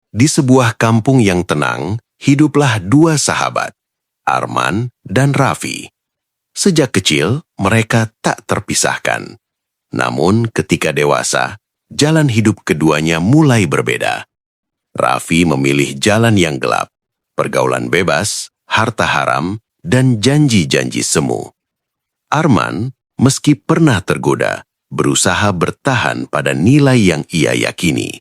Di sebuah kampung yang tenang, hiduplah dua sahabat, Arman dan Raffi. Sejak kecil, mereka tak terpisahkan. Namun ketika dewasa, jalan hidup keduanya mulai berbeda. Raffi memilih jalan yang gelap, pergaulan bebas, harta haram, dan janji-janji semu. Arman, meski pernah tergoda, berusaha bertahan pada nilai yang ia yakini.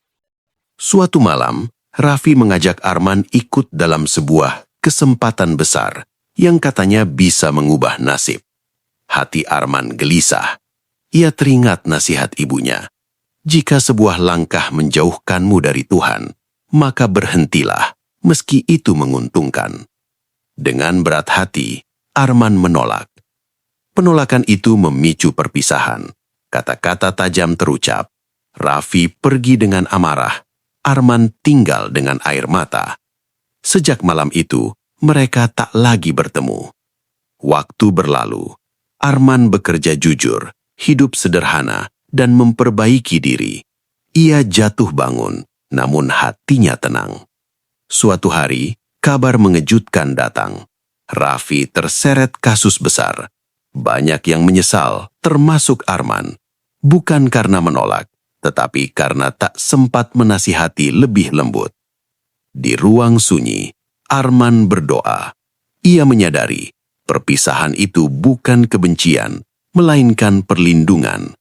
Suatu malam, Raffi mengajak Arman ikut dalam sebuah kesempatan besar yang katanya bisa mengubah nasib. Hati Arman gelisah. Ia teringat nasihat ibunya. Jika sebuah langkah menjauhkanmu dari Tuhan, maka berhentilah, meski itu menguntungkan. Dengan berat hati, Arman menolak. Penolakan itu memicu perpisahan. Kata-kata tajam terucap. Raffi pergi dengan amarah. Arman tinggal dengan air mata. Sejak malam itu, mereka tak lagi bertemu. Waktu berlalu. Arman bekerja jujur, hidup sederhana, dan memperbaiki diri. Ia jatuh bangun, namun hatinya tenang. Suatu hari, kabar mengejutkan datang. Raffi terseret kasus besar. Banyak yang menyesal, termasuk Arman. Bukan karena menolak, tetapi karena tak sempat menasihati lebih lembut. Di ruang sunyi, Arman berdoa. Ia menyadari, perpisahan itu bukan kebencian, melainkan perlindungan.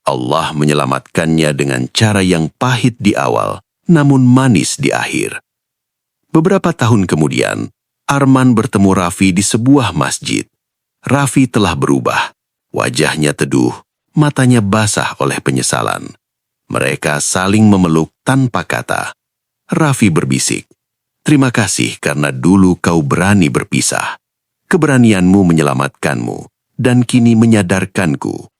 Allah menyelamatkannya dengan cara yang pahit di awal, namun manis di akhir. Beberapa tahun kemudian, Arman bertemu Raffi di sebuah masjid. Raffi telah berubah. Wajahnya teduh, matanya basah oleh penyesalan. Mereka saling memeluk tanpa kata. Raffi berbisik, "Terima kasih karena dulu kau berani berpisah. Keberanianmu menyelamatkanmu, dan kini menyadarkanku."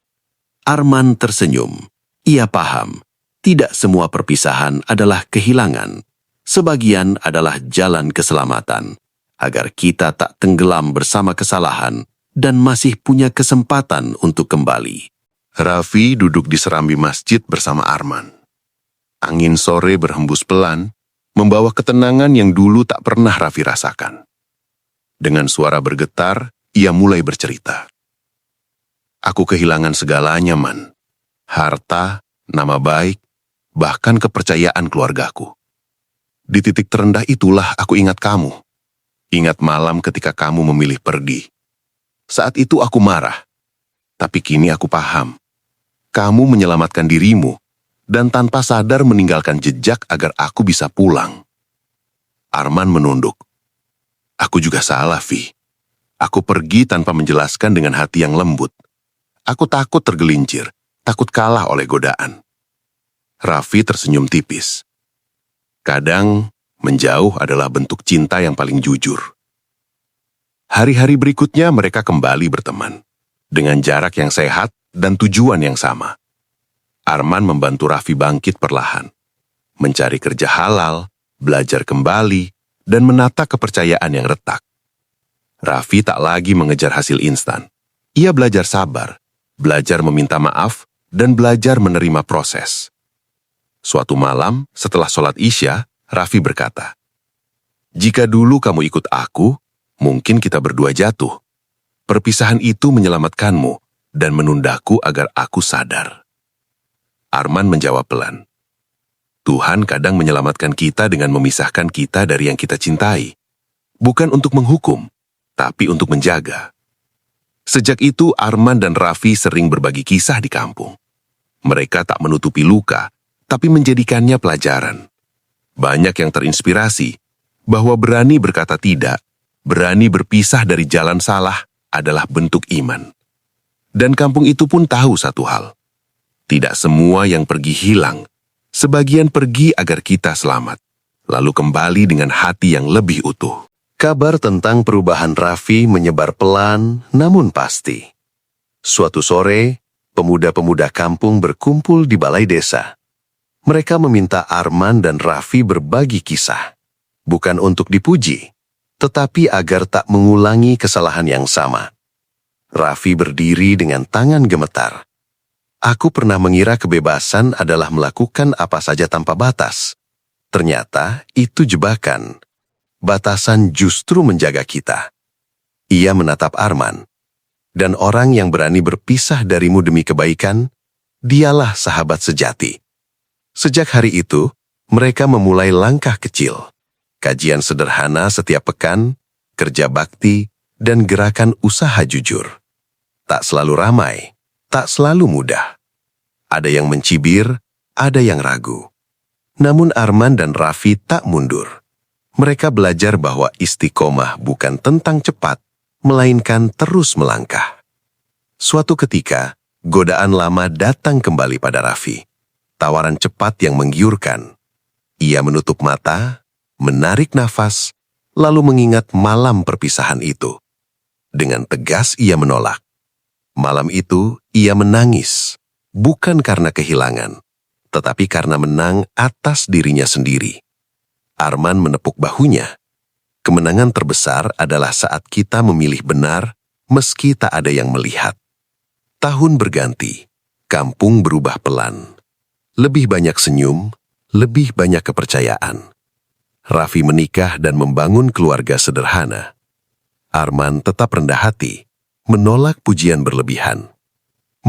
Arman tersenyum. Ia paham, tidak semua perpisahan adalah kehilangan. Sebagian adalah jalan keselamatan, agar kita tak tenggelam bersama kesalahan dan masih punya kesempatan untuk kembali. Raffi duduk di serambi masjid bersama Arman. Angin sore berhembus pelan, membawa ketenangan yang dulu tak pernah Raffi rasakan. Dengan suara bergetar, ia mulai bercerita. "Aku kehilangan segalanya, Man. Harta, nama baik, bahkan kepercayaan keluargaku. Di titik terendah itulah aku ingat kamu. Ingat malam ketika kamu memilih pergi. Saat itu aku marah, tapi kini aku paham. Kamu menyelamatkan dirimu, dan tanpa sadar meninggalkan jejak agar aku bisa pulang." Arman menunduk. "Aku juga salah, Vi. Aku pergi tanpa menjelaskan dengan hati yang lembut. Aku takut tergelincir, takut kalah oleh godaan." Raffi tersenyum tipis. Kadang, menjauh adalah bentuk cinta yang paling jujur. Hari-hari berikutnya mereka kembali berteman, dengan jarak yang sehat dan tujuan yang sama. Arman membantu Raffi bangkit perlahan, mencari kerja halal, belajar kembali, dan menata kepercayaan yang retak. Raffi tak lagi mengejar hasil instan. Ia belajar sabar, belajar meminta maaf, dan belajar menerima proses. Suatu malam, setelah sholat Isya, Raffi berkata, "Jika dulu kamu ikut aku, mungkin kita berdua jatuh. Perpisahan itu menyelamatkanmu dan menundaku agar aku sadar." Arman menjawab pelan, "Tuhan kadang menyelamatkan kita dengan memisahkan kita dari yang kita cintai. Bukan untuk menghukum, tapi untuk menjaga." Sejak itu, Arman dan Raffi sering berbagi kisah di kampung. Mereka tak menutupi luka, tapi menjadikannya pelajaran. Banyak yang terinspirasi bahwa berani berkata tidak, berani berpisah dari jalan salah adalah bentuk iman. Dan kampung itu pun tahu satu hal. Tidak semua yang pergi hilang. Sebagian pergi agar kita selamat, lalu kembali dengan hati yang lebih utuh. Kabar tentang perubahan Raffi menyebar pelan namun pasti. Suatu sore, pemuda-pemuda kampung berkumpul di balai desa. Mereka meminta Arman dan Raffi berbagi kisah. Bukan untuk dipuji, tetapi agar tak mengulangi kesalahan yang sama. Raffi berdiri dengan tangan gemetar. "Aku pernah mengira kebebasan adalah melakukan apa saja tanpa batas. Ternyata itu jebakan. Batasan justru menjaga kita. Ia menatap Arman. Dan orang yang berani berpisah darimu demi kebaikan, dialah sahabat sejati. Sejak hari itu, mereka memulai langkah kecil. Kajian sederhana setiap pekan, kerja bakti, dan gerakan usaha jujur. Tak selalu ramai, tak selalu mudah. Ada yang mencibir, ada yang ragu. Namun Arman dan Raffi tak mundur. Mereka belajar bahwa istiqomah bukan tentang cepat, melainkan terus melangkah. Suatu ketika, godaan lama datang kembali pada Raffi. Tawaran cepat yang menggiurkan. Ia menutup mata, menarik nafas, lalu mengingat malam perpisahan itu. Dengan tegas ia menolak. Malam itu ia menangis, bukan karena kehilangan, tetapi karena menang atas dirinya sendiri. Arman menepuk bahunya. Kemenangan terbesar adalah saat kita memilih benar, meski tak ada yang melihat. Tahun berganti, kampung berubah pelan. Lebih banyak senyum, lebih banyak kepercayaan. Raffi menikah dan membangun keluarga sederhana. Arman tetap rendah hati, menolak pujian berlebihan.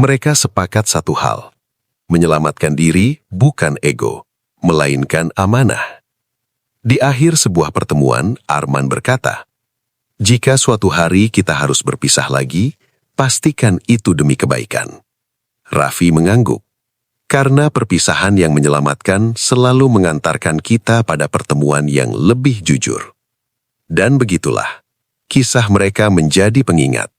Mereka sepakat satu hal, menyelamatkan diri bukan ego, melainkan amanah. Di akhir sebuah pertemuan, Arman berkata, "Jika suatu hari kita harus berpisah lagi, pastikan itu demi kebaikan." Raffi mengangguk, karena perpisahan yang menyelamatkan selalu mengantarkan kita pada pertemuan yang lebih jujur. Dan begitulah, kisah mereka menjadi pengingat.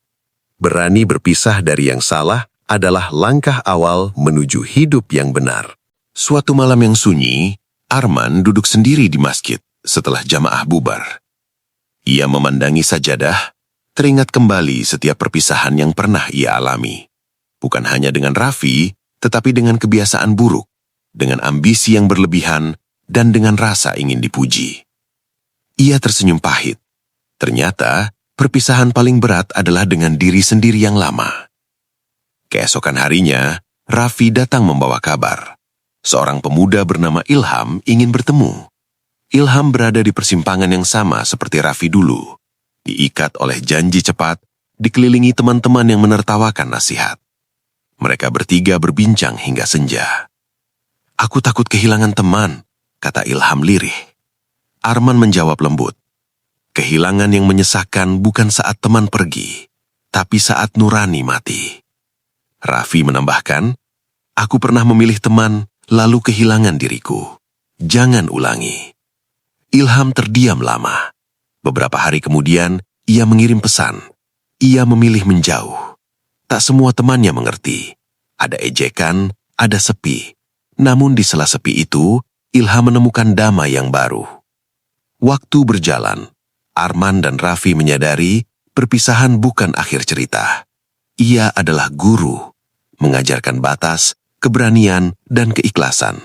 Berani berpisah dari yang salah adalah langkah awal menuju hidup yang benar. Suatu malam yang sunyi, Arman duduk sendiri di masjid setelah jamaah bubar. Ia memandangi sajadah, teringat kembali setiap perpisahan yang pernah ia alami. Bukan hanya dengan Raffi, tetapi dengan kebiasaan buruk, dengan ambisi yang berlebihan, dan dengan rasa ingin dipuji. Ia tersenyum pahit. Ternyata, perpisahan paling berat adalah dengan diri sendiri yang lama. Keesokan harinya, Raffi datang membawa kabar. Seorang pemuda bernama Ilham ingin bertemu. Ilham berada di persimpangan yang sama seperti Raffi dulu. Diikat oleh janji cepat, dikelilingi teman-teman yang menertawakan nasihat. Mereka bertiga berbincang hingga senja. "Aku takut kehilangan teman," kata Ilham lirih. Arman menjawab lembut. "Kehilangan yang menyesakkan bukan saat teman pergi, tapi saat nurani mati." Raffi menambahkan, "Aku pernah memilih teman, lalu kehilangan diriku. Jangan ulangi." Ilham terdiam lama. Beberapa hari kemudian, ia mengirim pesan. Ia memilih menjauh. Tak semua temannya mengerti. Ada ejekan, ada sepi. Namun di sela sepi itu, Ilham menemukan damai yang baru. Waktu berjalan, Arman dan Raffi menyadari perpisahan bukan akhir cerita. Ia adalah guru, mengajarkan batas, keberanian, dan keikhlasan.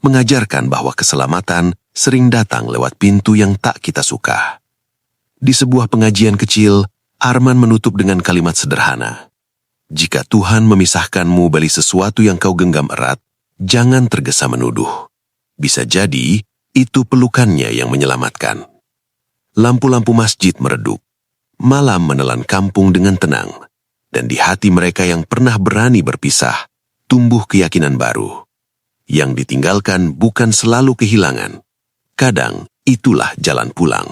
Mengajarkan bahwa keselamatan sering datang lewat pintu yang tak kita suka. Di sebuah pengajian kecil, Arman menutup dengan kalimat sederhana. "Jika Tuhan memisahkanmu dari sesuatu yang kau genggam erat, jangan tergesa menuduh. Bisa jadi, itu pelukannya yang menyelamatkan." Lampu-lampu masjid meredup. Malam menelan kampung dengan tenang. Dan di hati mereka yang pernah berani berpisah, tumbuh keyakinan baru. Yang ditinggalkan bukan selalu kehilangan. Kadang itulah jalan pulang.